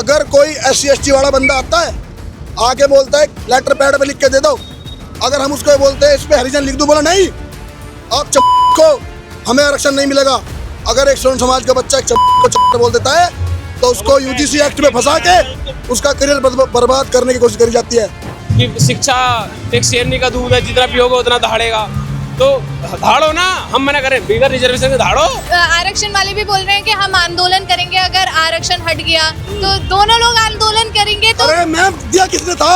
अगर कोई SC/ST वाला बंदा आता है आके बोलता है लेटर पैड पे लिख के दे दो, अगर हम उसको बोलते हैं इस पे हरिजन लिख दो, बोला नहीं आप को हमें आरक्षण नहीं मिलेगा। अगर एक स्वर्ण समाज का बच्चा एक को बोल देता है तो उसको UGC एक्ट में फंसा के उसका करियर बर्बाद करने की कोशिश करी जाती है। कि शिक्षा एक शेरनी का दूध है, जितना पियोगे उतना दहाड़ेगा, तो धाड़ो ना, हम मना करें बिगर रिजर्वेशन के धाड़ो। आरक्षण वाले भी बोल रहे हैं कि हम आंदोलन करेंगे, अगर आरक्षण हट गया तो दोनों लोग आंदोलन करेंगे। तो अरे मैम दिया किसने था?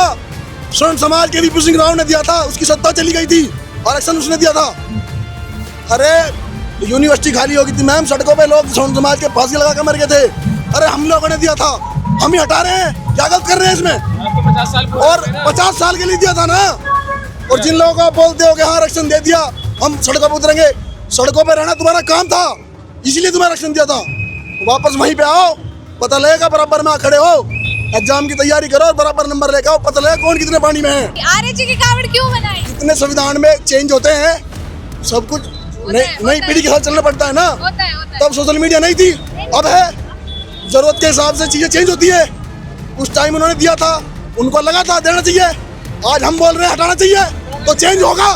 स्वर्ण समाज के VP सिंह राव ने दिया था, उसकी सत्ता चली गई थी, आरक्षण उसने दिया था। अरे यूनिवर्सिटी खाली हो गई थी मैम, सड़कों पे लोग स्वर्ण समाज के फांसी लगा कर मर गए थे, अरे हम लोगों ने दिया था, हम ही हटा रहे हैं, क्या गलत कर रहे हैं इसमें? 50 साल और 50 साल के लिए दिया था ना। और जिन लोगों को आप बोलते हो कि हाँ आरक्षण दे दिया हम सड़कों पर उतरेंगे, सड़कों पे रहना तुम्हारा काम था, इसीलिए तुम्हें आरक्षण दिया था। वापस वहीं पे आओ, पता लगेगा बराबर में खड़े हो, एग्जाम की तैयारी करो और बराबर नंबर लेकर आओ, पता लगेगा कौन कितने पानी में है। RHA की कावड़ क्यों बनाई? इतने संविधान में चेंज होते हैं, सब कुछ नई पीढ़ी के साथ चलना पड़ता है ना। होता है। तब सोशल मीडिया नहीं थी, अब है, जरूरत के हिसाब से चीजें चेंज होती है। उस टाइम उन्होंने दिया था, उनको लगा था देना चाहिए, आज हम बोल रहे हैं हटाना चाहिए, तो चेंज होगा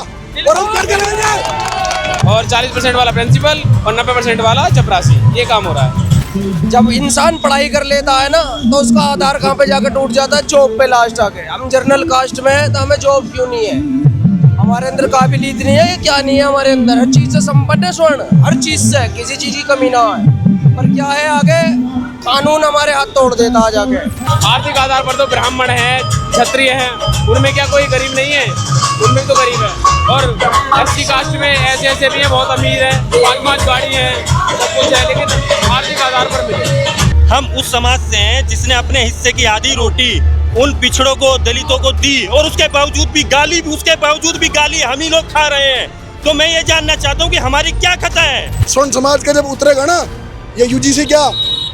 और हम करके रहेंगे। और 40% वाला प्रिंसिपल और 90% वाला चपरासी, ये काम हो रहा है। जब इंसान पढ़ाई कर लेता है ना तो उसका आधार कहाँ पे जाकर टूट जाता है, जॉब पे लास्ट आके। हम जनरल कास्ट में है तो हमें जॉब क्यों नहीं है? हमारे अंदर काबिलियत नहीं है, क्या नहीं है हमारे अंदर? हर चीज से संपन्न है स्वर्ण, हर चीज से, किसी चीज की कमी ना है। पर क्या है, आगे कानून हमारे हाथ तोड़ देता है जाके। आर्थिक आधार पर तो ब्राह्मण है, क्षत्रिय है, उनमें क्या कोई गरीब नहीं है? उनमें तो गरीब है। और SC कास्ट में ऐसे भी हैं, बहुत अमीर है, 5 गाड़ी है, सब कुछ है, लेकिन आर्थिक आधार पर मिले। हम उस समाज से हैं जिसने अपने हिस्से की आधी रोटी उन पिछड़ों को, दलितों को दी, और उसके बावजूद भी गाली हम ही लोग खा रहे हैं। तो मैं ये जानना चाहता हूँ कि हमारी क्या खता है? स्वर्ण समाज का जब उतरेगा ना ये UGC क्या,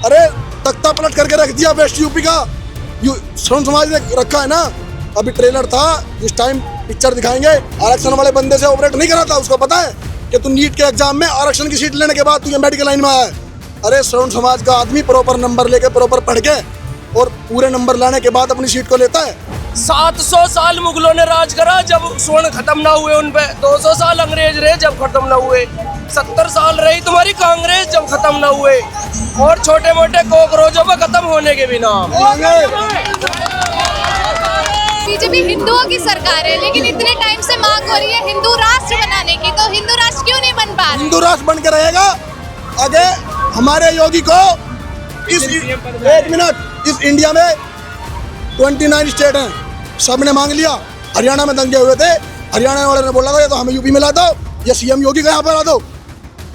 अरे तख्ता पलट करके रख दिया वेस्ट यूपी का, स्वर्ण समाज ने रखा है ना। अभी ट्रेलर था, जिस टाइम पिक्चर दिखाएंगे आरक्षण वाले बंदे से ऑपरेट नहीं करा था, उसको पता है कि तू नीट के एग्जाम में आरक्षण की सीट लेने के बाद तुझे मेडिकल लाइन में आया है। अरे स्वर्ण समाज का आदमी प्रॉपर नंबर लेके, प्रॉपर पढ़ के और पूरे नंबर लाने के बाद अपनी सीट को लेता है। 700 साल मुगलों ने राज करा जब स्वर्ण खत्म ना हुए उन पे, 200 साल अंग्रेज रहे जब खत्म ना हुए, 70 साल रही तुम्हारी कांग्रेस जब खत्म ना हुए, और छोटे मोटे कॉकरोचों पे खत्म होने के बिना। बीजेपी हिंदुओं की सरकार है, लेकिन इतने टाइम से मांग हो रही है हिंदू राष्ट्र बनाने की, तो हिंदू राष्ट्र क्यों नहीं बन पा रहा? हिंदू राष्ट्र बन के रहेगा। आगे हमारे योगी को एक मिनट, इस इंडिया में 29 स्टेट हैं, सब ने मांग लिया। हरियाणा में दंगे हुए थे, हरियाणा वाले ने बोला था ये तो हमें यूपी में ला दो, या CM योगी को यहाँ पर ला दो।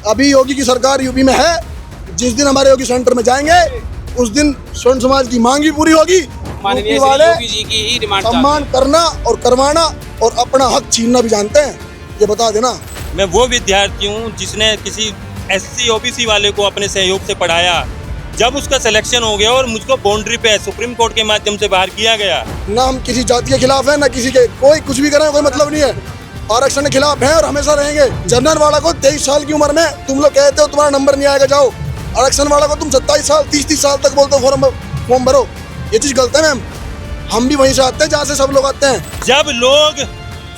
अभी योगी की सरकार यूपी में है, जिस दिन हमारे योगी सेंटर में जाएंगे उस दिन स्वर्ण समाज की मांग भी पूरी होगी। माननीय वाले योगी जी की ही डिमांड सम्मान करना और करवाना और अपना हक छीनना भी जानते हैं, ये बता देना। मैं वो विद्यार्थी हूँ जिसने किसी SC OBC वाले को अपने सहयोग से पढ़ाया, जब उसका सिलेक्शन हो गया और मुझको बाउंड्री पे सुप्रीम कोर्ट के माध्यम से बाहर किया गया। ना हम किसी जाति के खिलाफ है, ना किसी के, कोई कुछ भी करें कोई मतलब नहीं है, आरक्षण के खिलाफ है और हमेशा रहेंगे। जनरल वाला को 23 साल की उम्र में तुम लोग कहते हो तुम्हारा नंबर नहीं आएगा जाओ, आरक्षण वाला को तुम 27 साल 30 साल तक बोलते हो फॉर्म भरो, ये चीज गलत है मैम। हम भी वहीं से आते हैं जहाँ से सब लोग आते हैं। जब लोग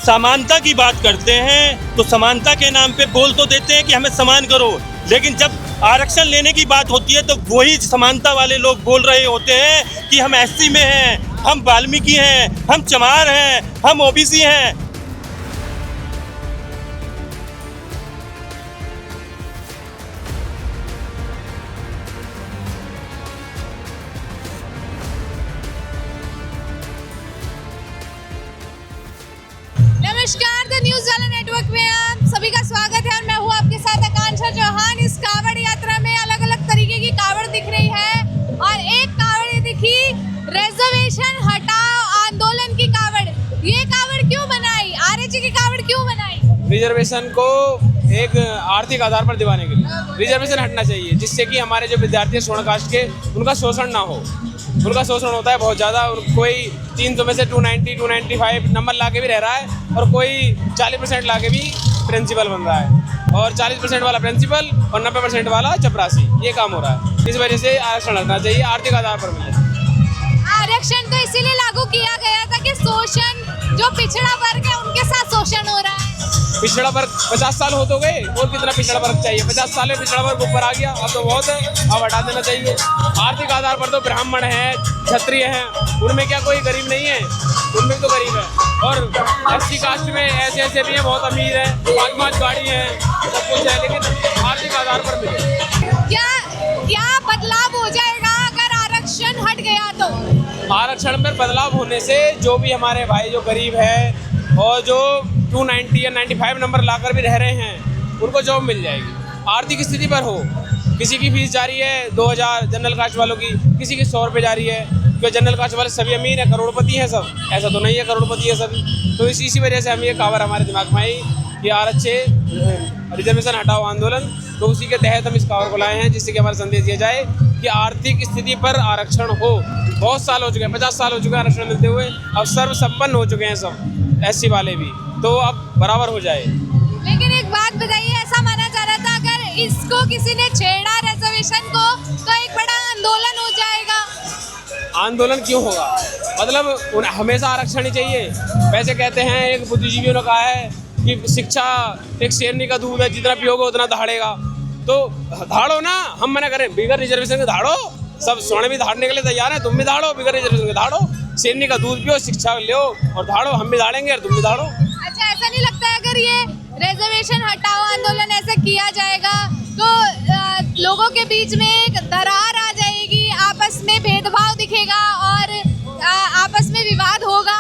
समानता की बात करते हैं तो समानता के नाम पे बोल तो देते हैं कि हमें समान करो, लेकिन जब आरक्षण लेने की बात होती है तो वही समानता वाले लोग बोल रहे होते हैं कि हम SC में हैं, हम वाल्मीकि हैं, हम चमार हैं, हम OBC हैं। नमस्कार, द न्यूज़ वाला नेटवर्क में आप सभी का स्वागत है और मैं हूँ आपके साथ आकांक्षा चौहान। इस कावड़ यात्रा में अलग अलग तरीके की कावड़ दिख रही है और एक कावड़ दिखी रिजर्वेशन हटाओ आंदोलन की कावड़। ये कावड़ क्यों बनाई? RHA की कावड़ क्यों बनाई? रिजर्वेशन को एक आर्थिक आधार पर दिवाने के लिए रिजर्वेशन हटना चाहिए, जिससे कि हमारे जो विद्यार्थी हैं स्वर्ण कास्ट के, उनका शोषण ना हो। उनका शोषण होता है बहुत ज़्यादा, और कोई 300 में से 290, 295 नंबर ला के भी रह रहा है, और कोई 40% ला के भी प्रिंसिपल बन रहा है, और 40% वाला प्रिंसिपल और 90% वाला चपरासी, ये काम हो रहा है। इस वजह से आरक्षण हटना चाहिए, आर्थिक आधार पर मिले। आरक्षण तो इसीलिए लागू किया गया था कि शोषण जो पिछड़ा वर्ग है उनके साथ शोषण हो रहा है। पिछड़ा वर्ग 50 साल हो तो गए, और कितना पिछड़ा वर्ग चाहिए? 50 साल में पिछड़ा वर्ग ऊपर आ गया, अब तो बहुत है, अब हटा देना चाहिए। आर्थिक आधार पर तो ब्राह्मण है, क्षत्रिय हैं, उनमें क्या कोई गरीब नहीं है? उनमें तो गरीब है। और एससी कास्ट में ऐसे भी हैं बहुत अमीर हैं, 5-5 गाड़ी हैं, सब कुछ है, लेकिन आर्थिक आधार पर मिले। क्या बदलाव हो जाएगा अगर आरक्षण हट गया तो? आरक्षण में बदलाव होने से जो भी हमारे भाई जो गरीब है और जो 290 या 95 नंबर लाकर भी रह रहे हैं उनको जॉब मिल जाएगी। आर्थिक स्थिति पर हो, किसी की फीस जा रही है 2000 जनरल कास्ट वालों की, किसी की 100 रुपये जा रही है, क्योंकि जनरल कास्ट वाले सभी अमीर हैं, करोड़पति हैं सब, ऐसा तो नहीं है करोड़पति है सभी। तो इसी वजह से हम ये खबर हमारे दिमाग में आई कि आरक्षण रिजर्वेशन हटाओ आंदोलन, तो उसी के तहत हम इस खबर को लाए हैं, जिससे कि हमारा संदेश दिया जाए कि आर्थिक स्थिति पर आरक्षण हो। बहुत साल हो चुके हैं, 50 साल हो चुके हैं आरक्षण मिलते हुए, अब सर्व संपन्न हो चुके हैं सब एससी वाले भी, तो अब बराबर हो जाए। लेकिन एक बात बताइए, ऐसा माना जा रहा था अगर इसको किसी ने छेड़ा रिजर्वेशन को तो एक बड़ा आंदोलन हो जाएगा। आंदोलन क्यों होगा? मतलब हमेशा आरक्षण ही चाहिए। वैसे कहते हैं, एक बुद्धिजीवियों ने कहा है कि शिक्षा एक शेरनी का दूध है, जितना पियोगे उतना दहाड़ेगा। तो धाड़ो ना, हम मना करें बिगर रिजर्वेशन के धाड़ो, सब स्वर्ण भी धाड़ने के लिए तैयार है, तुम भी धाड़ो, बिगर रिजर्वेशन के धाड़ो, शेरनी का दूध पियो, शिक्षा लो और धाड़ो, हम भी धाड़ेंगे और तुम भी धाड़ो। अच्छा, ऐसा नहीं लगता है अगर ये रिजर्वेशन हटाओ आंदोलन ऐसा किया जाएगा तो लोगों के बीच में एक दरार आ जाएगी, आपस में भेदभाव दिखेगा और आपस में विवाद होगा?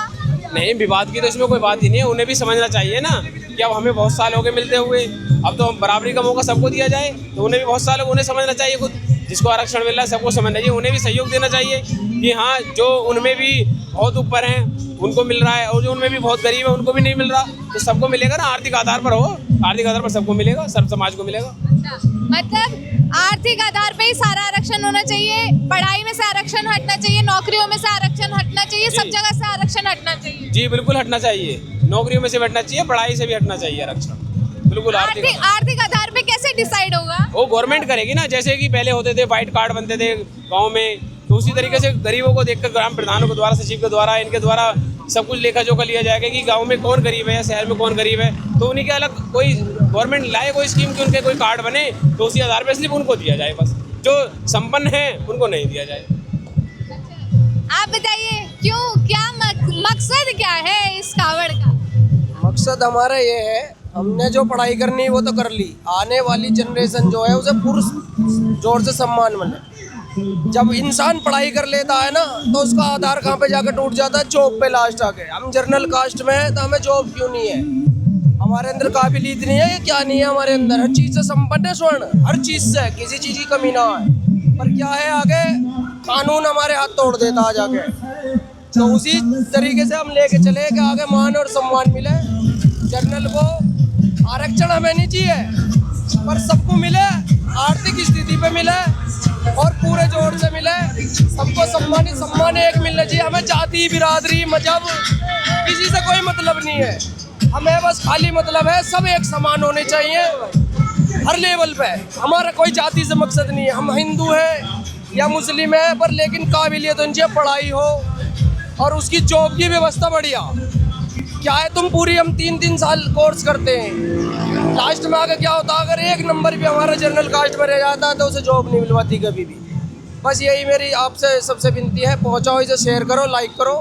नहीं, विवाद की तो इसमें कोई बात ही नहीं है। उन्हें भी समझना चाहिए ना कि अब हमें बहुत साल हो गए मिलते हुए, अब तो बराबरी का मौका सबको दिया जाए, तो उन्हें भी बहुत साल हो, उन्हें समझना चाहिए खुद, जिसको आरक्षण मिल रहा है सबको समझना चाहिए, उन्हें भी सहयोग देना चाहिए कि हाँ, जो उनमें भी बहुत ऊपर हैं उनको मिल रहा है और जो उनमें भी बहुत गरीब है उनको भी नहीं मिल रहा, तो सबको मिलेगा ना। आर्थिक आधार पर हो, आर्थिक आधार पर सबको मिलेगा, सर्व समाज को मिलेगा। अच्छा, मतलब आर्थिक आधार पे ही सारा आरक्षण होना चाहिए, पढ़ाई में से आरक्षण हटना चाहिए, नौकरियों में से आरक्षण हटना चाहिए, सब जगह से आरक्षण हटना चाहिए। जी बिल्कुल हटना चाहिए, नौकरियों में से भी हटना चाहिए, पढ़ाई से भी हटना चाहिए आरक्षण, बिल्कुल। आर्थिक आधार पे कैसे डिसाइड होगा? वो गवर्नमेंट करेगी ना, जैसे कि पहले होते थे व्हाइट कार्ड बनते थे गाँव में, तो उसी तरीके से गरीबों को देखकर ग्राम प्रधानों के द्वारा, सचिव के द्वारा, इनके द्वारा सब कुछ लेखा जोखा लिया जाएगा कि गांव में कौन गरीब है या शहर में कौन गरीब है, तो उन्हीं के अलग कोई गवर्नमेंट लाए कोई स्कीम कि उनके कोई कार्ड बने, तो उसी आधार पर सिर्फ उनको दिया जाए, बस जो संपन्न है उनको नहीं दिया जाए। आप बताइए क्यों, क्या मकसद क्या है इस कावड़ का? मकसद हमारा ये है, हमने जो पढ़ाई करनी है वो तो कर ली, आने वाली जनरेशन जो है उसे पूर्ण जोर से सम्मान मिले। जब इंसान पढ़ाई कर लेता है ना तो उसका आधार कहाँ पे जाकर टूट जाता है? जॉब पे लास्ट आके। हम जर्नल कास्ट में है तो हमें जॉब क्यों नहीं है? हमारे अंदर काबिलियत नहीं है, ये क्या नहीं है हमारे अंदर? हर चीज़ से संपन्न है स्वर्ण, हर चीज़ से, किसी चीज़ की कमी ना है। पर क्या है, आगे कानून हमारे हाथ तोड़ देता है जाके। तो उसी तरीके से हम लेके चले कि आगे मान और सम्मान मिले। जर्नल को आरक्षण हमें नहीं चाहिए, पर सबको मिले, आर्थिक स्थिति पे मिले और पूरे जोर से मिले, सबको सम्मान एक मिलना चाहिए। हमें जाति, बिरादरी, मजहब किसी से कोई मतलब नहीं है, हमें बस खाली मतलब है सब एक समान होने चाहिए हर लेवल पे। हमारा कोई जाति से मकसद नहीं है, हम हिंदू हैं या मुस्लिम है, पर लेकिन काबिलियत होनी चाहिए, पढ़ाई हो और उसकी जॉब की व्यवस्था बढ़िया। क्या है, तुम पूरी हम 3-3 साल कोर्स करते हैं, लास्ट में आकर क्या होता है, अगर एक नंबर भी हमारा जनरल कास्ट में रह जाता है तो उसे जॉब नहीं मिलवाती कभी भी। बस यही मेरी आपसे सबसे विनती है, पहुंचाओ, इसे शेयर करो, लाइक करो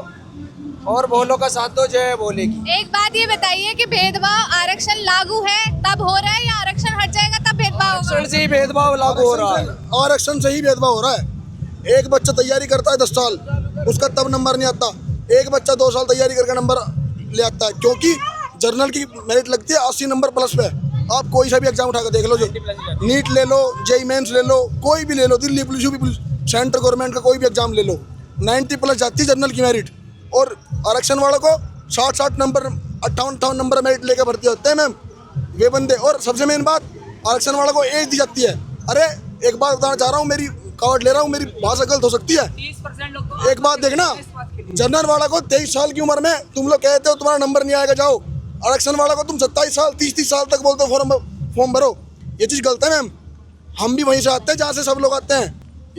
और बोलो का साथ दो, जय बोलेगी। एक बात ये बताइए कि भेदभाव आरक्षण लागू है तब हो रहा है या आरक्षण हट जाएगा तब भेदभाव होगा? आरक्षण से ही भेदभाव लागू हो रहा है। आरक्षण से ही भेदभाव हो रहा है। एक बच्चा तैयारी करता है 10 साल, उसका तब नंबर नहीं आता। एक बच्चा 2 साल तैयारी करके नंबर ले आता है, क्योंकि जर्नल की मेरिट लगती है 80 नंबर प्लस पे। आप कोई सा भी एग्जाम उठा कर देख लो, जो नीट ले लो, जेई मेंस ले लो, कोई भी ले लो, Delhi police, UP police, central government का कोई भी एग्जाम ले लो, 90 प्लस जाती है जर्नल की मेरिट। और आरक्षण वालों को 60 नंबर, 58 नंबर मेरिट लेकर भर्ती होते हैं मैम वे बंदे। और सबसे मेन बात, आरक्षण वालों को एज दी जाती है। अरे एक बात बताना चाह रहा हूँ, मेरी कार्ड ले रहा हूँ, मेरी भाषा गलत हो सकती है, एक बात देखना, जनरल वाला को 23 साल की उम्र में तुम लोग कहते हो तुम्हारा नंबर नहीं आएगा, जाओ। आरक्षण वाला को तुम 27 साल, 30 साल तक बोलते हो फॉर्म भरो। ये चीज़ गलत है मैम। हम भी वहीं से आते हैं जहाँ से सब लोग आते हैं,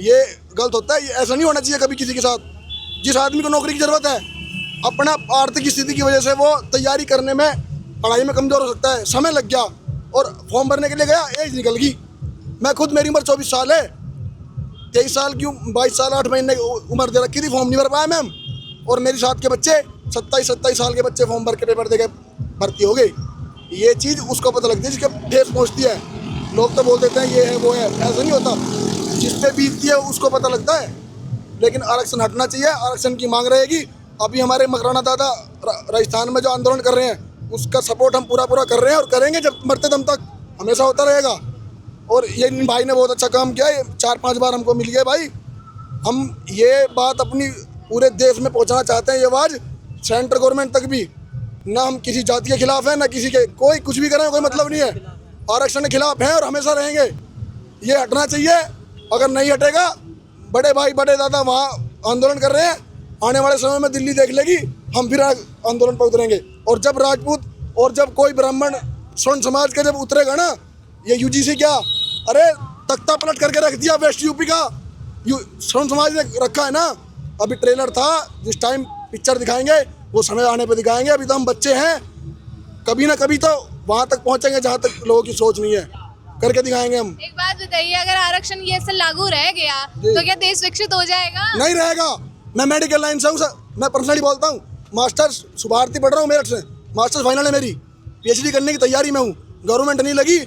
ये गलत होता है, ये ऐसा नहीं होना चाहिए कभी किसी के साथ। जिस आदमी को नौकरी की ज़रूरत है, अपना आर्थिक स्थिति की वजह से वो तैयारी करने में, पढ़ाई में कमज़ोर हो सकता है, समय लग गया और फॉर्म भरने के लिए गया, एज निकल गई। मैं खुद, मेरी उम्र 24 साल है, 23 साल की 22 साल 8 महीने की उम्र दे रखी थी, फॉर्म नहीं भर पाया मैम। और मेरे साथ के बच्चे 27 साल के बच्चे फॉर्म भर के पेपर दे के भर्ती हो गई। ये चीज़ उसको पता लगती है जिसके ठेस पहुँचती है। लोग तो बोल देते हैं ये है वो है, ऐसा नहीं होता। जिस पे बीतती है उसको पता लगता है। लेकिन आरक्षण हटना चाहिए, आरक्षण की मांग रहेगी। अभी हमारे मकराना दादा राजस्थान में जो आंदोलन कर रहे हैं उसका सपोर्ट हम पूरा कर रहे हैं और करेंगे जब मरते दम तक, हमेशा होता रहेगा। और ये भाई ने बहुत अच्छा काम किया, 4-5 बार हमको मिल गए भाई। हम ये बात अपनी पूरे देश में पहुंचाना चाहते हैं, ये आवाज़ सेंट्रल गवर्नमेंट तक भी। ना हम किसी जाति के खिलाफ हैं, ना किसी के, कोई कुछ भी करें कोई मतलब नहीं है। आरक्षण के खिलाफ हैं और हमेशा रहेंगे। ये हटना चाहिए। अगर नहीं हटेगा, बड़े भाई बड़े दादा वहाँ आंदोलन कर रहे हैं, आने वाले समय में दिल्ली देख लेगी, हम फिर आंदोलन पर उतरेंगे। और जब राजपूत और जब कोई ब्राह्मण स्वर्ण समाज का जब उतरेगा ना, ये यूजीसी क्या, अरे तख्ता पलट करके रख दिया वेस्ट यूपी का, स्वर्ण समाज ने रखा है ना। अभी ट्रेलर था, जिस टाइम पिक्चर दिखाएंगे वो समय आने पे दिखाएंगे। अभी तो हम बच्चे हैं, कभी ना कभी तो वहाँ तक पहुँचेंगे जहाँ तक लोगों की सोच नहीं है, करके दिखाएंगे हम। एक बात बताइए, अगर आरक्षण ये से लागू रह गया तो क्या देश विकसित हो जाएगा? नहीं रहेगा। मैं मेडिकल लाइन से हूँ सर, मैं पर्सनली बोलता हूँ। मास्टर्स शुभारती पढ़ रहा हूँ मेरठ से, मास्टर्स फाइनल है मेरी, पीएचडी करने की तैयारी में हूँ। गवर्नमेंट नहीं लगी,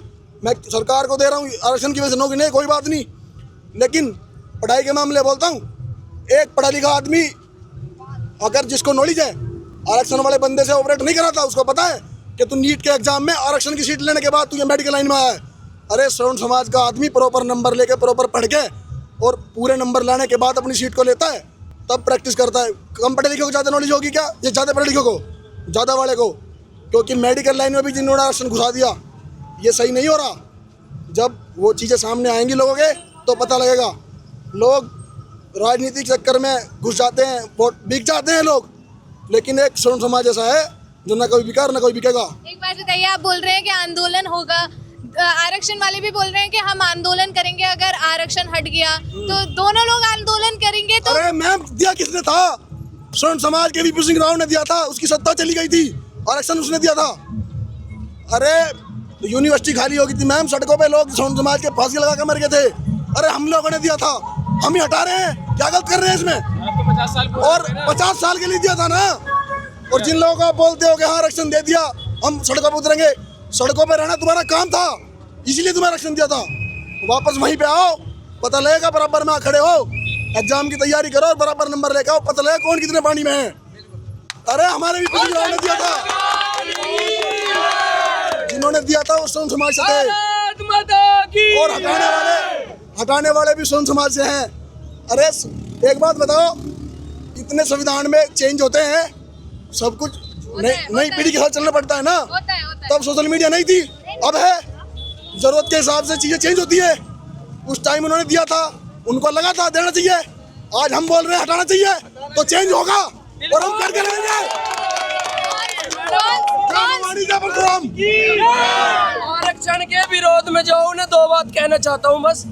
मैं सरकार को दे रहा हूँ आरक्षण की वजह से नौकरी नहीं, कोई बात नहीं। लेकिन पढ़ाई के मामले बोलता हूँ, एक पढ़ा लिखा आदमी अगर जिसको नॉलेज है, आरक्षण वाले बंदे से ऑपरेट नहीं कराता। उसको पता है कि तू नीट के एग्जाम में आरक्षण की सीट लेने के बाद तू ये मेडिकल लाइन में आया है। अरे स्वर्ण समाज का आदमी प्रॉपर नंबर लेके, प्रॉपर पढ़ के और पूरे नंबर लाने के बाद अपनी सीट को लेता है, तब प्रैक्टिस करता है। कम पढ़े लिखे को ज़्यादा नॉलेज होगी क्या? ये ज़्यादा पढ़े लिखे को, ज़्यादा वाले को। क्योंकि मेडिकल लाइन में भी जिन्होंने आरक्षण घुसा दिया, ये सही नहीं हो रहा। जब वो चीज़ें सामने आएंगी लोगों के तो पता लगेगा। लोग राजनीति के चक्कर में घुस जाते हैं, वोट बिक जाते हैं लोग। लेकिन एक स्वर्ण समाज ऐसा है जो ना कोई बिकार ना कोई बिकेगा। एक बात बताइए, आप बोल रहे हैं कि आंदोलन होगा, आरक्षण वाले भी बोल रहे हैं कि हम आंदोलन करेंगे अगर आरक्षण हट गया, तो दोनों लोग आंदोलन करेंगे तो? अरे मैम, दिया किसने था? स्वर्ण समाज के वीपी सिंह राव ने दिया था, उसकी सत्ता चली गई थी, आरक्षण उसने दिया था। अरे यूनिवर्सिटी खाली हो गई थी मैम, सड़कों पे लोग स्वर्ण समाज के फांसी लगा कर मर गए थे। अरे हम लोगों ने दिया था, हम ही हटा रहे हैं, क्या गलत कर रहे हैं इसमें? 50 साल और 50 साल के लिए दिया था ना। और जिन लोगों को आप बोलते हो कि हाँ आरक्षण दे दिया, हम सड़कों पर उतरेंगे, सड़कों पर रहना तुम्हारा काम था, इसीलिए तुम्हें आरक्षण दिया था। वापस वहीं पे आओ, पता लगेगा, बराबर में खड़े हो, एग्जाम की तैयारी करो और बराबर नंबर लेकर आओ, पता लगेगा कौन कितने पानी में है। अरे हमारे भी कुछ ने दिया था, जिन्होंने दिया था वो स्वर्ण समाज से थे, और हटाने वाले भी स्वर्ण समाज से हैं। अरे एक बात बताओ, इतने संविधान में चेंज होते हैं, सब कुछ नई पीढ़ी के साथ चलना पड़ता है ना। होता है। तब सोशल मीडिया नहीं थी, अब है। जरूरत के हिसाब से चीजें चेंज होती है। उस टाइम उन्होंने दिया था, उनको लगा था देना चाहिए। आज हम बोल रहे हैं हटाना चाहिए, तो चेंज होगा और हम करके रहेंगे। आरक्षण के विरोध में जो उन्हें 2 बात कहना चाहता हूँ बस।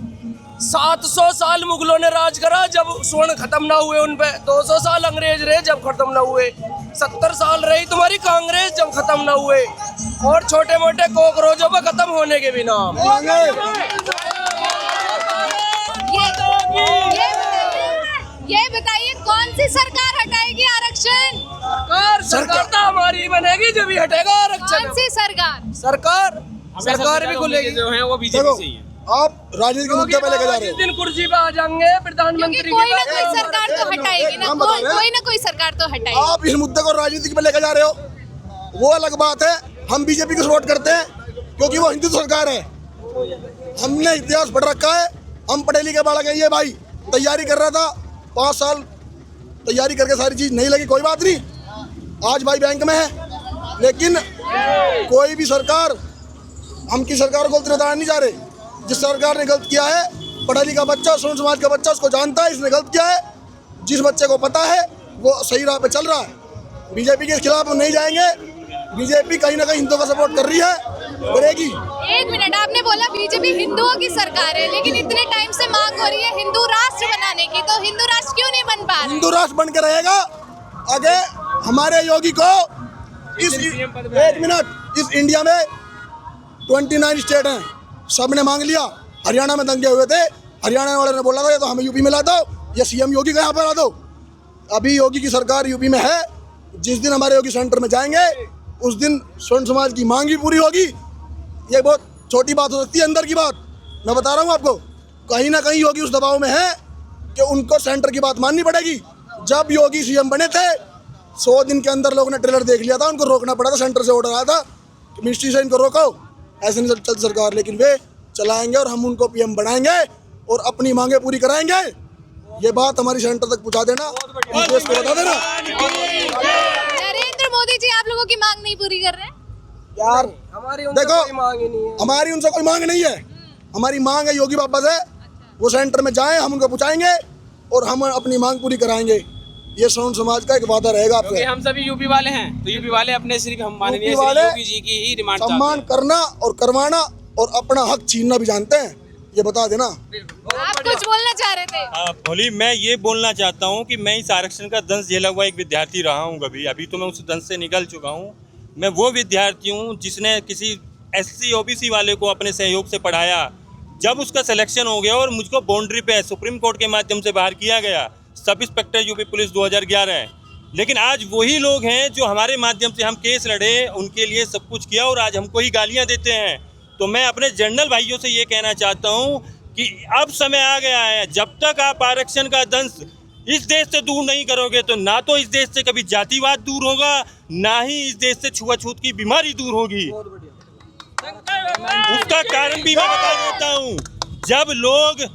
700 साल मुगलों ने राज करा जब स्वर्ण खत्म ना हुए उन पे, 200 साल अंग्रेज रहे जब खत्म ना हुए, 70 साल रही तुम्हारी कांग्रेस जब खत्म ना हुए, और छोटे मोटे कॉकरोचों पे खत्म होने के भी नाम। ये बताइए कौन सी सरकार हटाएगी आरक्षण? सरकार तो हमारी बनेगी जब भी हटेगा आरक्षण। कौन सी सरकार? सरकार भी खुलेगी जो है वो बीजेपी से ही है। आप राजनीति के मुद्दे पे लेकर जा रहे हो। जिस दिन कुर्सी पे आ जाएंगे प्रधानमंत्री, कोई ना कोई सरकार तो हटाएगी ना, कोई ना कोई सरकार तो हटाएगी। आप इस मुद्दे को राजनीति पे लेकर जा रहे हो, वो अलग बात है। हम बीजेपी को सपोर्ट करते हैं क्योंकि वो हिंदू सरकार है। हमने इतिहास पढ़ रखा है, हम पढ़े लिखे बालक है। ये भाई तैयारी कर रहा था, 5 साल तैयारी करके सारी चीज नहीं लगी, कोई बात नहीं, आज भाई बैंक में है। लेकिन कोई भी सरकार, हम की सरकार को बताने नहीं जा रहे। जिस सरकार ने गलत किया है, पढ़ा लिखा बच्चा, स्वर्ण समाज का बच्चा उसको जानता है इसने गलत किया है। जिस बच्चे को पता है वो सही राह पे चल रहा है। बीजेपी के खिलाफ हम नहीं जाएंगे। बीजेपी कहीं ना कहीं हिंदुओं का सपोर्ट कर रही है, करेगी। एक मिनट, आपने बोला बीजेपी हिंदुओं की सरकार है, लेकिन इतने टाइम से मांग हो रही है हिंदू राष्ट्र बनाने की, तो हिंदू राष्ट्र क्यों नहीं बन पा रहा? हिंदू राष्ट्र बन के रहेगा। आगे हमारे योगी को इस एक मिनट, इस इंडिया में 29 स्टेट हैं, सब ने मांग लिया। हरियाणा में दंगे हुए थे, हरियाणा वाले ने बोला था ये तो हमें यूपी में ला दो, ये सीएम योगी को यहाँ पर ला दो। अभी योगी की सरकार यूपी में है। जिस दिन हमारे योगी सेंटर में जाएंगे उस दिन स्वर्ण समाज की मांग भी पूरी होगी। ये बहुत छोटी बात हो सकती है, अंदर की बात मैं बता रहा हूँ आपको। कहीं ना कहीं योगी उस दबाव में है कि उनको सेंटर की बात माननी पड़ेगी। जब योगी सीएम बने थे 100 दिन के अंदर लोगों ने ट्रेलर देख लिया था, उनको रोकना पड़ा था, सेंटर से ऑर्डर आया था कि मिनिस्ट्री से इनको रोको, ऐसे नहीं चलती सरकार। लेकिन वे चलाएंगे और हम उनको पीएम बनाएंगे और अपनी मांगे पूरी कराएंगे। ये बात हमारी सेंटर तक पहुंचा देना, देश को बता देना। नरेंद्र मोदी जी आप लोगों की मांग नहीं पूरी कर रहे हैं यार हमारी उनसे देखो, कोई मांग ही नहीं है। हमारी उनसे कोई मांग नहीं है। हमारी मांग है योगी बाबा से, वो सेंटर में जाएं, हम उनको पहुंचाएंगे और हम अपनी मांग पूरी कराएंगे। ये स्वर्ण समाज का एक वादा रहेगा आपसे। क्योंकि हम सभी यूपी वाले हैं, तो यूपी वाले अपने श्री हम माननीय यूपी वाले योगी जी की ही डिमांड सम्मान करना और करवाना और अपना हक छीनना भी जानते हैं, ये बता देना। आप कुछ बोलना चाह रहे थे? भोली, मैं ये बोलना चाहता हूँ कि मैं इस आरक्षण का दंश झेला हुआ एक विद्यार्थी रहा हूँ। अभी तो मैं उस दंश से निकल चुका हूँ। मैं वो विद्यार्थी हूँ जिसने किसी SC OBC वाले को अपने सहयोग से पढ़ाया। जब उसका सिलेक्शन हो गया और मुझको बाउंड्री पे सुप्रीम कोर्ट के माध्यम से बाहर किया गया, सब इंस्पेक्टर यूपी पुलिस 2011। लेकिन आज वही लोग हैं जो हमारे माध्यम से हम केस लड़े, उनके लिए सब कुछ किया और आज हमको ही गालियाँ देते हैं। तो मैं अपने जनरल भाइयों से ये कहना चाहता हूँ कि अब समय आ गया है, जब तक आप आरक्षण का दंश इस देश से दूर नहीं करोगे तो ना तो इस देश से कभी जातिवाद दूर होगा, ना ही इस देश से छुआछूत की बीमारी दूर होगी। उसका कारण भी मैं बता देता हूँ। जब लोग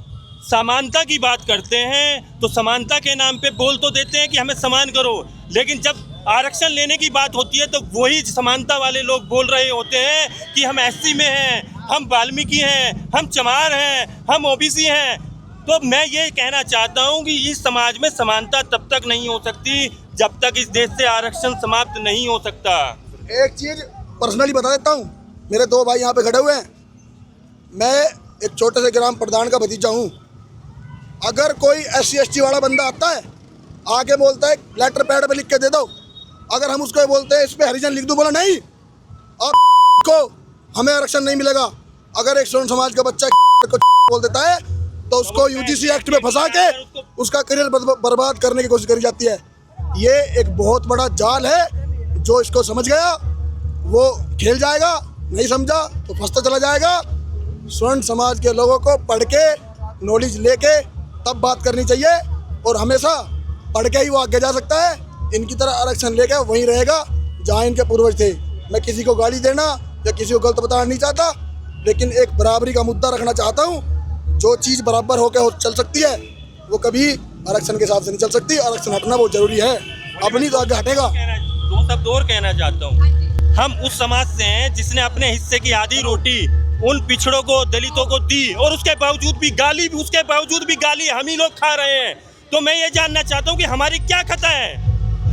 समानता की बात करते हैं तो समानता के नाम पे बोल तो देते हैं कि हमें समान करो, लेकिन जब आरक्षण लेने की बात होती है तो वही समानता वाले लोग बोल रहे होते हैं कि हम SC में हैं, हम वाल्मीकि हैं, हम चमार हैं, हम OBC हैं। तो मैं ये कहना चाहता हूँ कि इस समाज में समानता तब तक नहीं हो सकती जब तक इस देश से आरक्षण समाप्त नहीं हो सकता। एक चीज पर्सनली बता देता हूँ, मेरे 2 भाई यहाँ पे खड़े हुए हैं। मैं एक छोटे से ग्राम प्रधान का भतीजा हूँ। अगर कोई SC ST वाला बंदा आता है, आके बोलता है लेटर पैड पे लिख के दे दो, अगर हम उसको बोलते हैं इस पे हरिजन लिख दो, बोला नहीं आप को हमें आरक्षण नहीं मिलेगा। अगर एक स्वर्ण समाज का बच्चा को बोल देता है तो उसको UGC एक्ट में फंसा के उसका करियर बर्बाद करने की कोशिश करी जाती है। ये एक बहुत बड़ा जाल है, जो इसको समझ गया वो खेल जाएगा, नहीं समझा तो फंसता चला जाएगा। स्वर्ण समाज के लोगों को पढ़ के नॉलेज लेके तब बात करनी चाहिए और हमेशा पढ़ के ही वो आगे जा सकता है। इनकी तरह आरक्षण लेके वहीं रहेगा जहाँ इनके पूर्वज थे। मैं किसी को गाली देना या किसी को गलत बताना नहीं चाहता, लेकिन एक बराबरी का मुद्दा रखना चाहता हूँ। जो चीज़ बराबर होकर चल सकती है वो कभी आरक्षण के हिसाब से नहीं चल सकती। आरक्षण हटना बहुत जरूरी है, अपनी तो आगे हटेगा। 2 शब्द और कहना चाहता हूँ। हम उस समाज से हैं जिसने अपने हिस्से की आधी रोटी उन पिछड़ों को, दलितों को दी और उसके बावजूद भी गाली हम ही लोग खा रहे हैं। तो मैं ये जानना चाहता हूँ कि हमारी क्या खता है।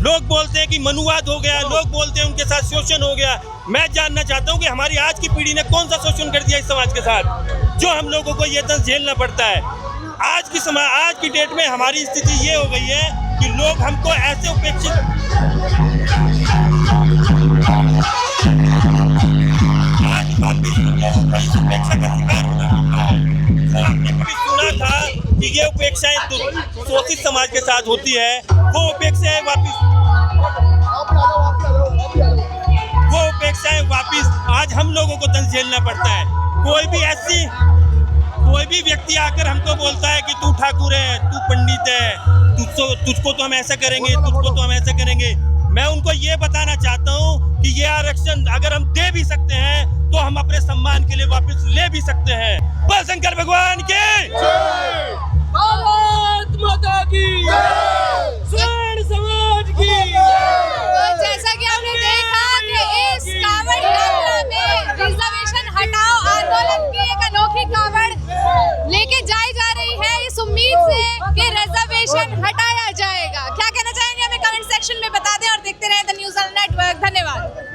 लोग बोलते हैं कि मनुवाद हो गया, लोग बोलते हैं उनके साथ शोषण हो गया। मैं जानना चाहता हूँ कि हमारी आज की पीढ़ी ने कौन सा शोषण कर दिया इस समाज के साथ, जो हम लोगों को ये दंश झेलना पड़ता है। आज की डेट में हमारी स्थिति ये हो गई है कि लोग हमको ऐसे सुना था कि ये उपेक्षाएं शोषित समाज के साथ होती है, वो उपेक्षाएं वापिस आज हम लोगों को दंश झेलना पड़ता है। कोई भी व्यक्ति आकर हमको बोलता है कि तू ठाकुर है, तू पंडित है, तुझको तो हम ऐसा करेंगे, तुझको तो हम ऐसा करेंगे। मैं उनको ये बताना चाहता हूँ कि ये आरक्षण अगर हम दे भी सकते हैं तो हम अपने सम्मान के लिए वापस ले भी सकते हैं। बोल शंकर भगवान के भारत माता की, स्वर्ण समाज की। तो जैसा कि आपने देखा कि इस कावड़ यात्रा में रिजर्वेशन हटाओ आंदोलन की एक अनोखी कावड़ लेके जाई जा रही है, इस उम्मीद से कि रिजर्वेशन हटाया जाएगा। क्या कहना चाहेंगे हमें कमेंट सेक्शन में बता दें और देखते रहें द न्यूज़ नेटवर्क। धन्यवाद।